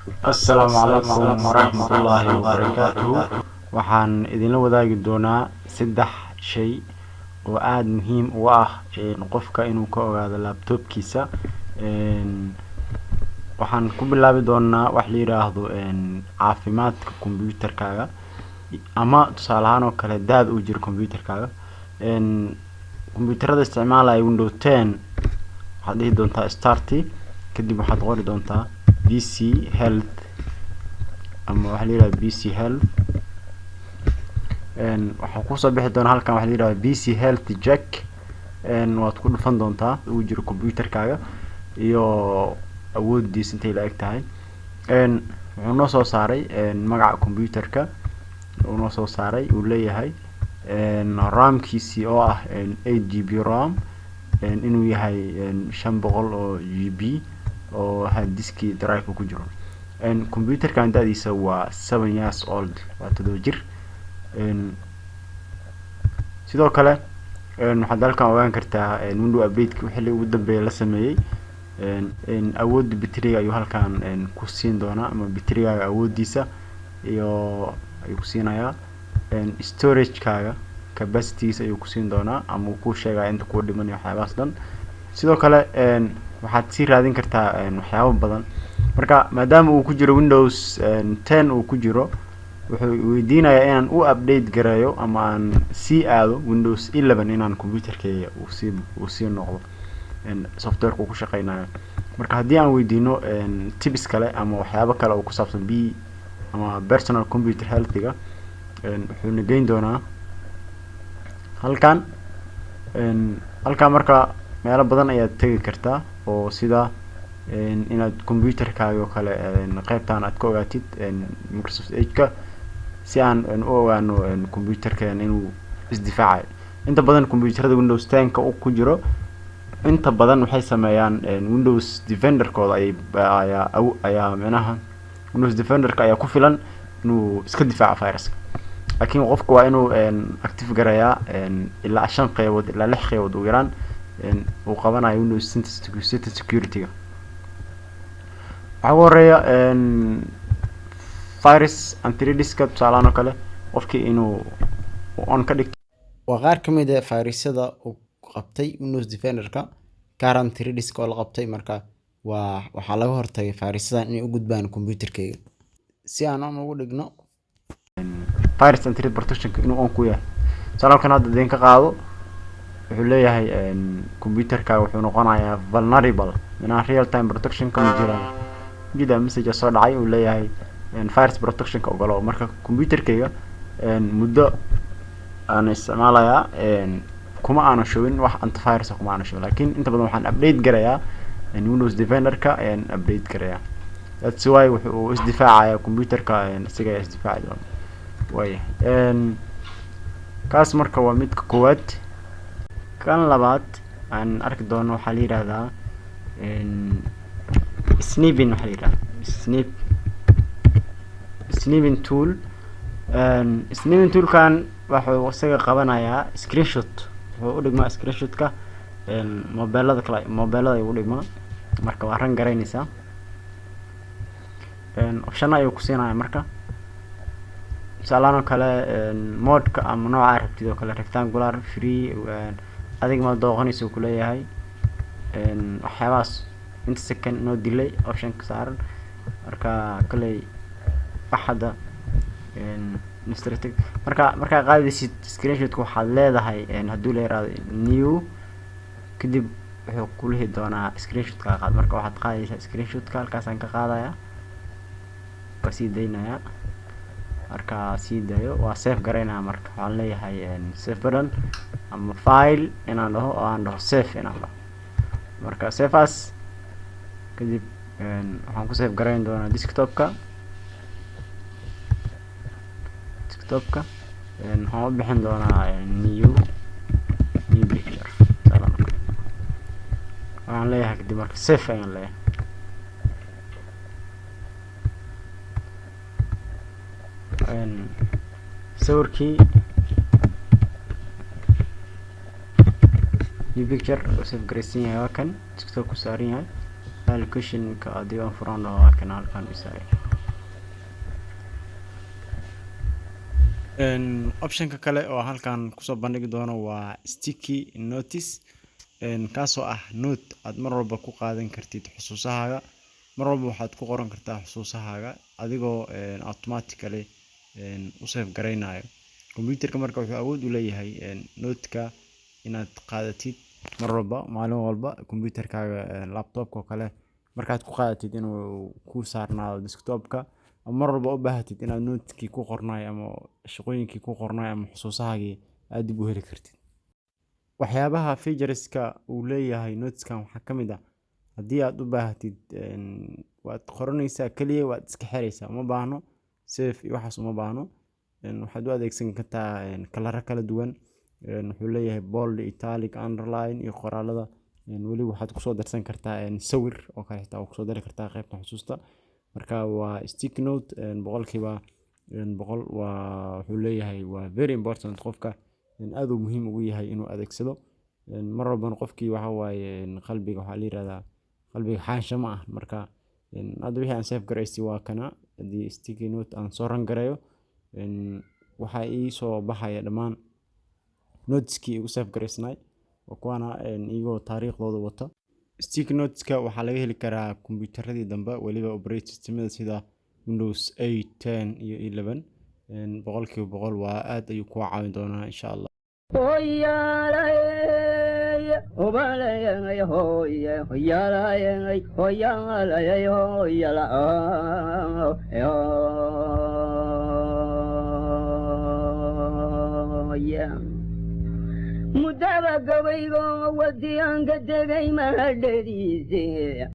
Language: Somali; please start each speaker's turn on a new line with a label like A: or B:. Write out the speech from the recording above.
A: Assalaamu calaykum waraxmatullaahi wabarakaatuhu. Waxaan idinla wadaagi doonaa 3 shay oo aad muhiim u ah qofka inuu ka ogaado laptopkiisa. Waxaan ku bilaabi doonaa wax la yiraahdo caafimaadka computerkaaga ama tusaale ahaan oo kale daad u jiro computerkaaga. Computerada isticmaalaya Windows 10 waxaad dhihi doontaa start, kadib waxaad qori doontaa PC health ama waxa la yiraahdo PC health. waxa ku soo bixi doona halkan waxa la yiraahdo PC health check. waad ku dhufan doontaa uu jiro computerkaaga iyo awoodiisa intay la eg tahay. wuxuu noo soo saaray magaca computerka, uu noo soo saaray uu leeyahay RAM-kiisi oo ah 8GB RAM, inuu yahay 500 oo GB oo hard disk drive ku jiro. computerkan da'diisa waa 7 years old, waa 7 jir. sidoo kale waxaad halkan ogaan kartaa Windows update wixii ugu dambeeyay la sameeyay. awoodda batteriga ayuu halkan ku siin doonaa ama batterigaaga awoodiisa iyo ayuu ku siinayaa. storage-kaaga capacity-giisa ayuu ku siin doonaa ama uu ku sheegaa inta ku dhiman iyo waxyaabahaas dhan. sidoo kale waxaad sii raadin kartaa waxyaabo badan. marka maadaama uu ku jiro Windows 10 uu ku jiro, wuxuu weydiinayaa inaan u update gareeyo ama aan sii aado Windows 11 inaan computerkayga uu sii noqdo software ku shaqeynayo. marka haddii aan weydiino tips kale ama waxyaabo kale oo ku saabsan ama personal computer health-ga, wuxuu nageyn doonaa halkan. marka meelo badan ayaad tagi kartaa oo sida inaad computerkaaga oo kale qaybtan aad ka ogaatid Microsoft Edge-ka si aan u ogaano computerkan inuu isdifaacayo. inta badan computerada Windows 10-ka uu ku jiro inta badan waxay sameeyaan Windows Defender-kooda ayaa meelaha Windows Defender-ka ayaa ku filan inuu iska difaaco viruska. laakiin qofku waa inuu active gareeyaa ilaa 5 qaybood ilaa 6 qaybood ugu yaraan uu qabanayo Windows security-ga. waxaa ugu horeeya virus anti-disk tusaale kale qofkii inuu on ka dhigto. waa qaar ka mid ah virusyada uu qabtay Windows Defender-ka current disk oo la qabtay. marka waxaa laga hortagay virusyadan inay u gudbaan computerkayga. si aan ugu dhigno virus anti protection inuu on ku yahay, salaalkan hadda idin ka qaado wuxuu leeyahay computerka wuxuu noqonayaa vulnerable ina real time protection ka jira message soo dhacay uu leeyahay virus protection ka ogolo. marka computerkayga muddo aan isticmaalayaa kuma aanu showin wax antivirus kuma aanu showin, laakiin inta badan waxaan update garayaa Windows Defender-ka update garayaa. that's why wuxuu isdifaacaya computerka isaga isdifaaci doona. kaas marka waa midka koowaad. kan labaad aan arki doono waxaa la yiraahdaa snipping. waxaa la yiraahdaa snipping tool. snipping tool-kan wuxuu isaga qabanayaa screenshot. wuxuu u dhigmaa screenshot-ka mobilada ayuu u dhigmaa. marka waa ran garaynaysaa option ayuu ku siinayaa. marka tusaale kale mode-ka ama nooca rabtid oo kale rectangular, free, adiga ma dooqanayso ku leeyahay waxyaabahaas inta second no delay option ka saaran. marka kale waxada marka qaadaysid screenshot-ka waxaad leedahay hadduu leeyahay new, kadib wuxuu ku leeyahay doonaa screenshot-ka qaad. marka waxaad qaadaysaa screenshot-ka halkaas aan ka qaadaya waa sii daynaya. marka sii dayo waa save garaynaa. marka waxaan leeyahay save button ama file inaan dhaho oo aan dhaho save inaan dhaho. marka save as kadib waxaan ku save garayn doonaa desktop-ka. waxaan u bixin doonaa new picture. waxaan leeyahay kadib marka save ayaan leeyahay. sawirkii new picture oo save garaysan yahay waa kan desktop ku saaran yahay. file cushion-ka haddii aan furano waa kan halkan isaga. Option-ka kale oo halkan kusoo bandhigi doono waa sticky notice, kaasoo ah note aad mar walba ku qaadan kartid xusuusahaaga. Mar walba waxaad ku qoran kartaa xusuusahaaga adigoo automatically u save garaynayo. Computerka marka wuxuu awood u leeyahay note-ka inaad qaadatid mar walba, maalin walba computerkaaga laptop-ka oo kale markaad ku qaadatid inuu ku saarnaado desktop-ka, ama mar walba u baahatid inaad note-kii ku qornay ama shaqooyinkii ku qornay ama xusuusahaagii aad dib u heli kartid. Waxyaabaha featureska uu leeyahay notes-kan waxaa ka mid ah haddii aad u baahatid waad qoranaysaa kaliya waad iska xiraysaa, uma baahno save iyo waxaas uma baahno. Waxaad u adeegsan kartaa kalara kala duwan. Wuxuu leeyahay bold, italic, underline iyo qoraalada. Weli waxaad kusoo darsan kartaa sawir oo kale xitaa kusoo dari kartaa qaybta xusuusta. Marka waa sticky note boqolkiiba boqol wuxuu leeyahay waa very important qofka aad uu muhiim ugu yahay inuu adeegsado. Mar walbana qofkii waxa waaye qalbiga waxaa la yiraahdaa qalbiga xaansha ma ah. Marka hadda wixii aan save garaystay waa kana haddii sticky note aan soo ran garayo waxaa ii soo baxaya dhammaan noteski igu save garaysnay oo kuwana iyagoo taariikhdooda wata. Sticky noteska waxaa laga heli karaa kombiyuutaradii dambe weliba operating systemada sida Windows 8, 10 iyo 11. boqolkiiba boqol waa aad ayuu kuga caawin doonaa insha Allah.
B: mudaba gabaygo wadiyan ka tegay mahadhadiise